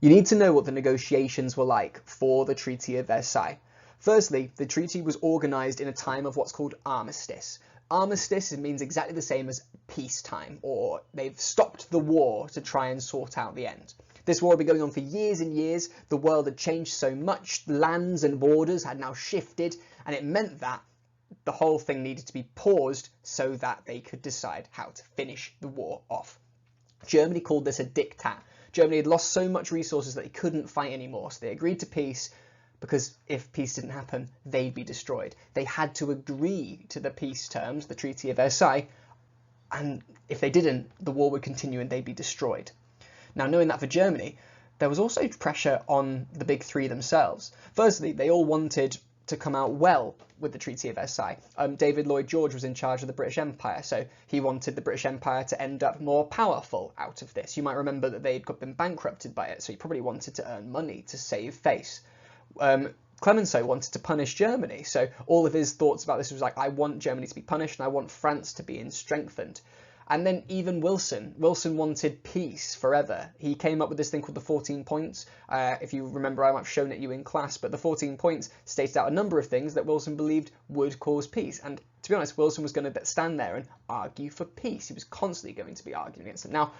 You need to know what the negotiations were like for the Treaty of Versailles. Firstly, the treaty was organised in a time of what's called armistice. Armistice means exactly the same as peacetime, or they've stopped the war to try and sort out the end. This war had been going on for years and years. The world had changed so much, lands and borders had now shifted, and it meant that the whole thing needed to be paused so that they could decide how to finish the war off. Germany called this a diktat. Germany had lost so much resources that they couldn't fight anymore, so they agreed to peace, because if peace didn't happen, they'd be destroyed. They had to agree to the peace terms, the Treaty of Versailles, and if they didn't, the war would continue and they'd be destroyed. Now, knowing that for Germany, there was also pressure on the big three themselves. Firstly, they all wanted to come out well with the Treaty of Versailles. David Lloyd George was in charge of the British Empire, so he wanted the British Empire to end up more powerful out of this. You might remember that they'd been bankrupted by it, so he probably wanted to earn money to save face. Clemenceau wanted to punish Germany, so all of his thoughts about this was like, I want Germany to be punished and I want France to be strengthened. And then even Wilson wanted peace forever. He came up with this thing called the 14 points. If you remember, I might have shown it you in class, but the 14 points stated out a number of things that Wilson believed would cause peace. And to be honest, Wilson was going to stand there and argue for peace. He was constantly going to be arguing against it. Now,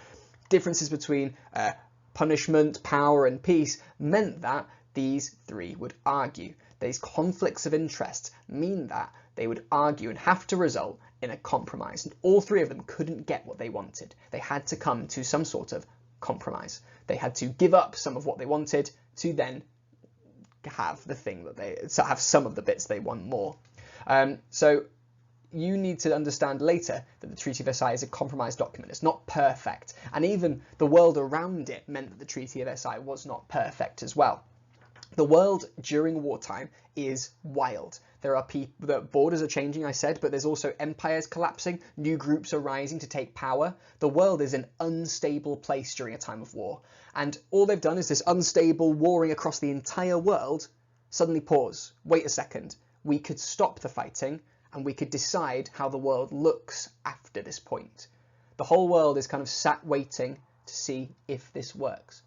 differences between punishment, power, and peace meant that these three would argue. These conflicts of interest mean that they would argue and have to result in a compromise. And all three of them couldn't get what they wanted. They had to come to some sort of compromise. They had to give up some of what they wanted to then have the thing that have some of the bits they want more. So you need to understand later that the Treaty of Versailles is a compromise document. It's not perfect. And even the world around it meant that the Treaty of Versailles was not perfect as well. The world during wartime is wild. There are people, the borders are changing, I said, but there's also empires collapsing, new groups are rising to take power. The world is an unstable place during a time of war. And all they've done is this unstable warring across the entire world, suddenly pause, wait a second. We could stop the fighting and we could decide how the world looks after this point. The whole world is kind of sat waiting to see if this works.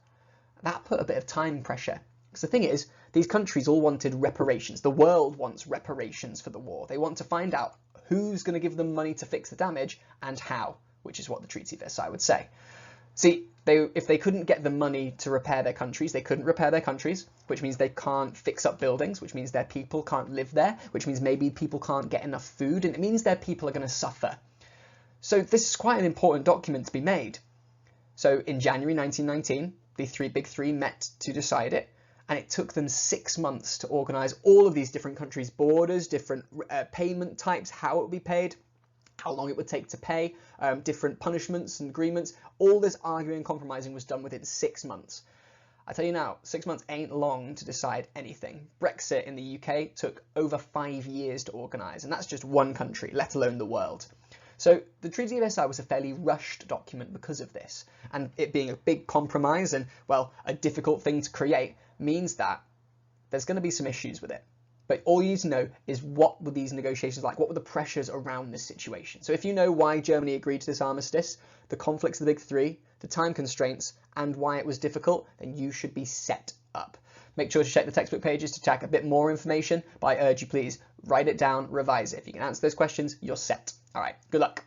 That put a bit of time pressure. Because the thing is, these countries all wanted reparations. The world wants reparations for the war. They want to find out who's going to give them money to fix the damage and how, which is what the Treaty of Versailles would say. See, if they couldn't get the money to repair their countries, they couldn't repair their countries, which means they can't fix up buildings, which means their people can't live there, which means maybe people can't get enough food, and it means their people are going to suffer. So this is quite an important document to be made. So in January 1919, the big three met to decide it. And it took them 6 months to organise all of these different countries' borders, different payment types, how it would be paid, how long it would take to pay, different punishments and agreements. All this arguing and compromising was done within 6 months. I tell you now, 6 months ain't long to decide anything. Brexit in the UK took over 5 years to organise, and that's just one country, let alone the world. So the Treaty of Versailles was a fairly rushed document because of this, and it being a big compromise and, well, a difficult thing to create means that there's going to be some issues with it. But all you need to know is what were these negotiations like? What were the pressures around this situation? So if you know why Germany agreed to this armistice, the conflicts of the big three, the time constraints, and why it was difficult, then you should be set up. Make sure to check the textbook pages to check a bit more information, but I urge you please write it down, revise it. If you can answer those questions, you're set. All right, good luck.